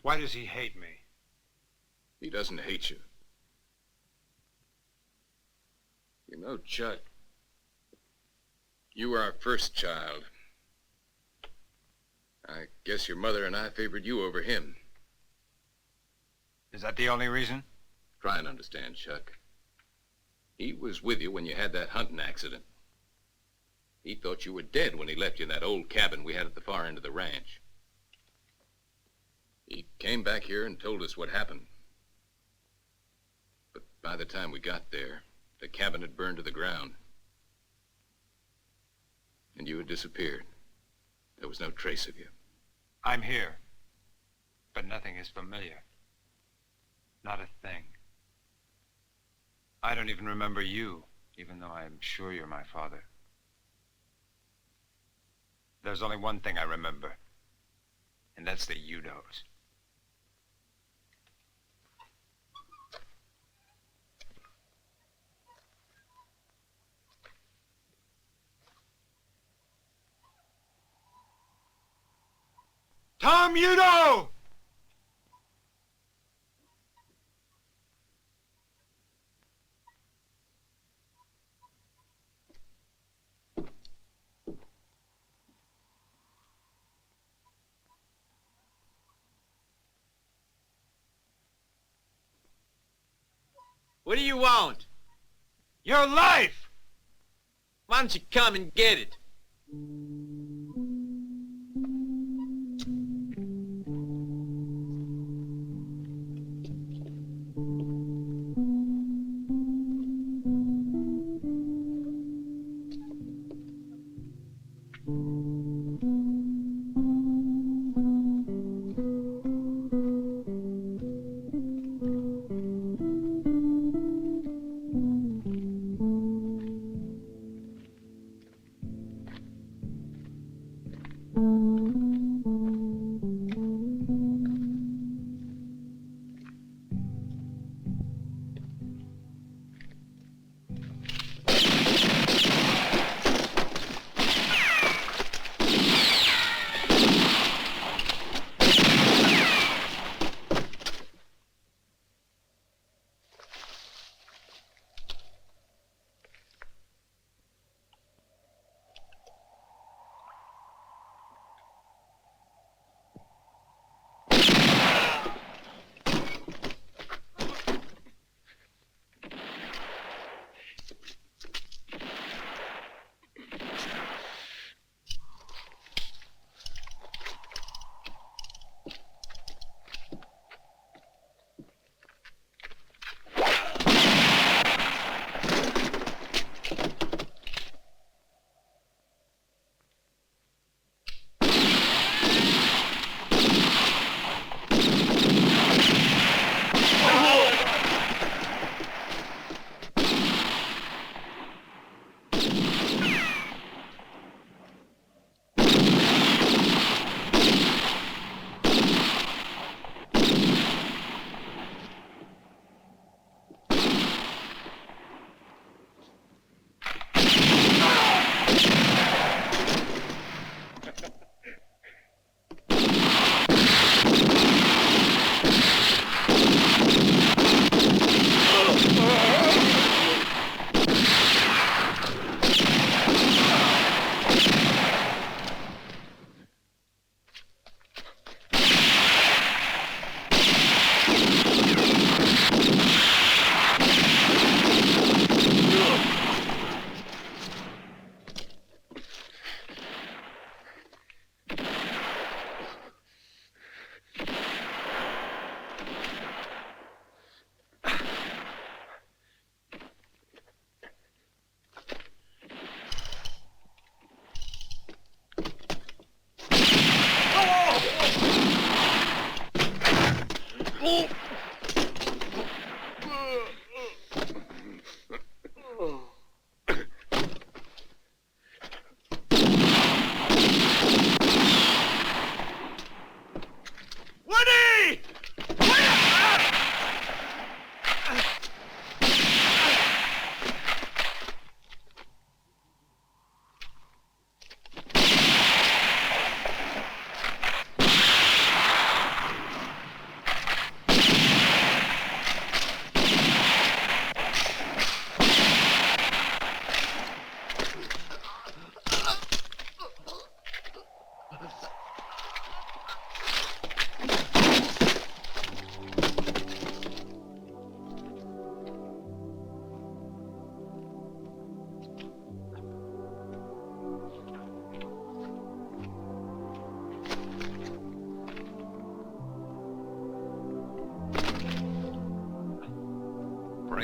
Why does he hate me? He doesn't hate you. You know, Chuck, you were our first child. I guess your mother and I favored you over him. Is that the only reason? Try and understand, Chuck. He was with you when you had that hunting accident. He thought you were dead when he left you in that old cabin we had at the far end of the ranch. He came back here and told us what happened. But by the time we got there, the cabin had burned to the ground. And you had disappeared. There was no trace of you. I'm here. But nothing is familiar. Not a thing. I don't even remember you, even though I'm sure you're my father. There's only one thing I remember, and that's the Udos. Tom Udo! What do you want? Your life! Why don't you come and get it?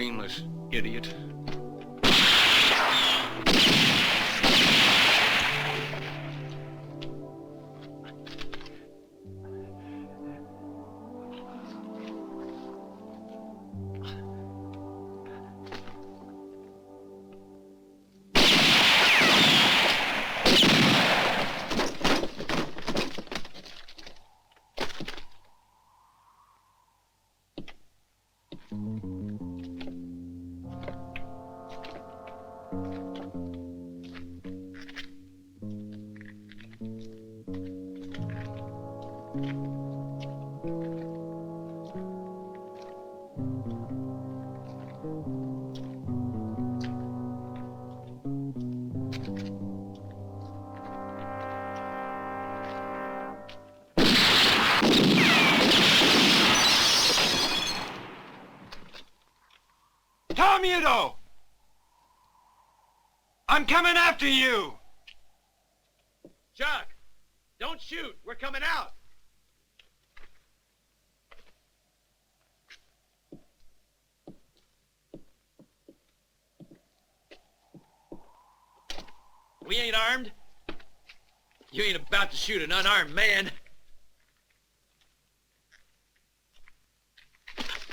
Brainless idiot. coming after you! Chuck, don't shoot. We're coming out. We ain't armed. You ain't about to shoot an unarmed man.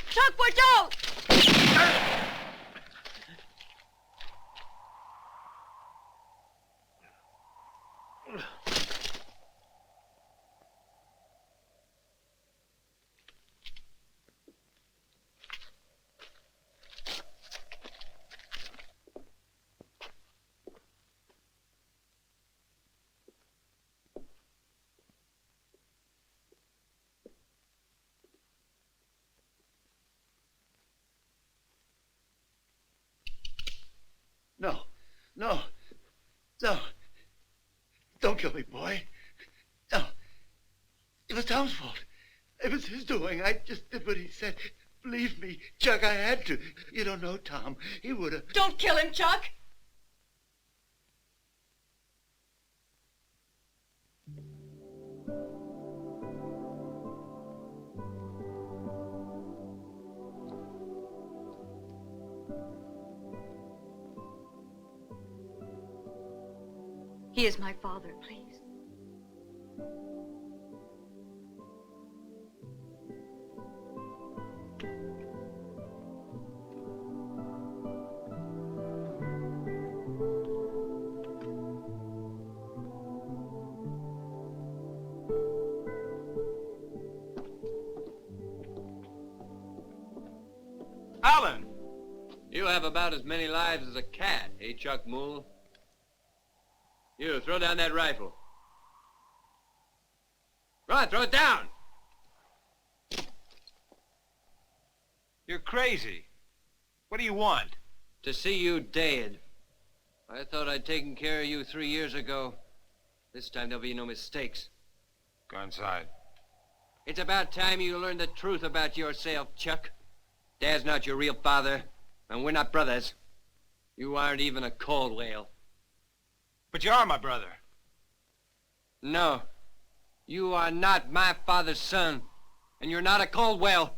Chuck, watch out! No, no, no. Don't kill me, boy. No. It was Tom's fault. It was his doing. I just did what he said. Believe me, Chuck, I had to. You don't know Tom. He would have... Don't kill him, Chuck! He is my father, please. Alan! You have about as many lives as a cat, eh, Chuck Moole? You, throw down that rifle. Right, throw it down! You're crazy. What do you want? To see you dead. I thought I'd taken care of you 3 years ago. This time there'll be no mistakes. Go inside. It's about time you learned the truth about yourself, Chuck. Dad's not your real father, and we're not brothers. You aren't even a Caldwell. But you are my brother. No. You are not my father's son, and you're not a Caldwell.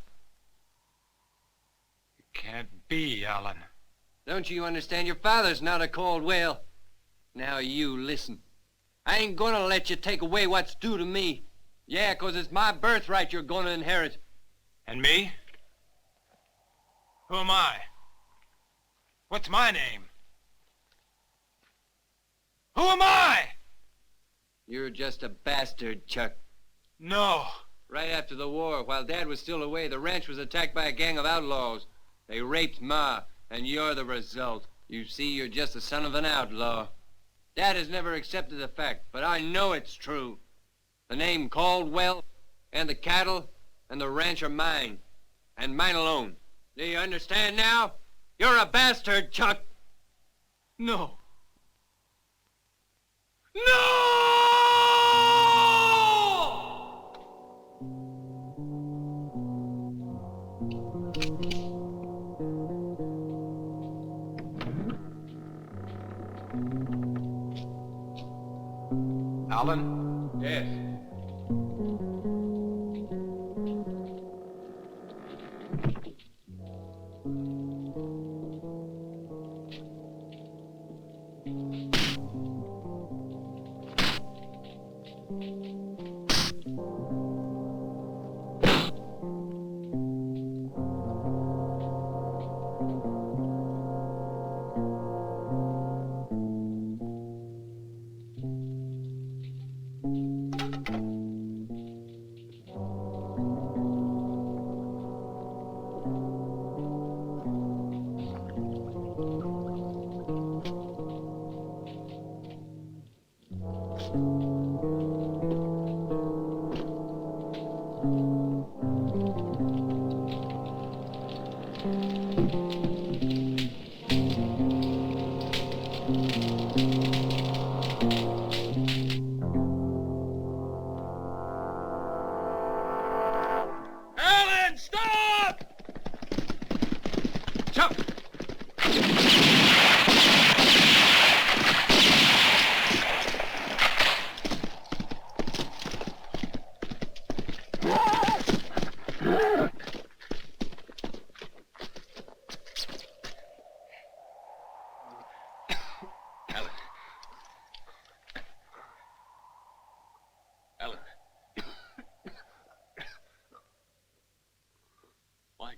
It can't be, Alan. Don't you understand? Your father's not a Caldwell. Now you listen. I ain't gonna let you take away what's due to me. Yeah, 'cause it's my birthright you're gonna inherit. And me? Who am I? What's my name? Who am I? You're just a bastard, Chuck. No. Right after the war, while Dad was still away, the ranch was attacked by a gang of outlaws. They raped Ma, and you're the result. You see, you're just the son of an outlaw. Dad has never accepted the fact, but I know it's true. The name Caldwell, and the cattle, and the ranch are mine, and mine alone. Do you understand now? You're a bastard, Chuck. No. Alan? Yes.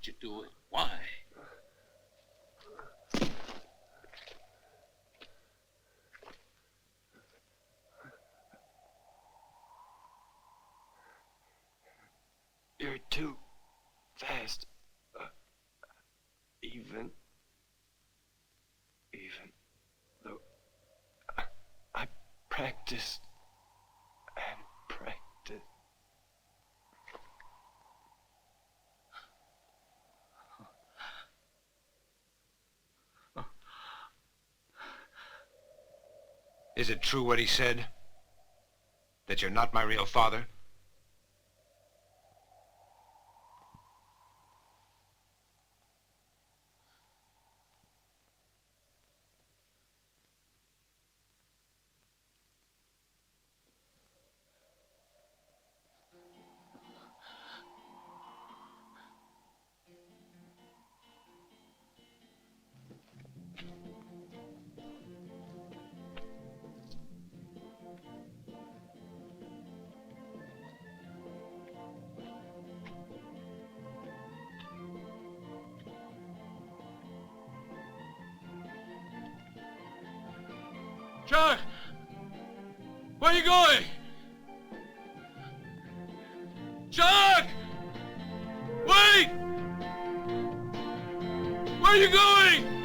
did you do it? Why? You're too fast. Even though I practiced and practiced. Is it true what he said? That you're not my real father? Chuck! Where are you going? Chuck! Wait! Where are you going?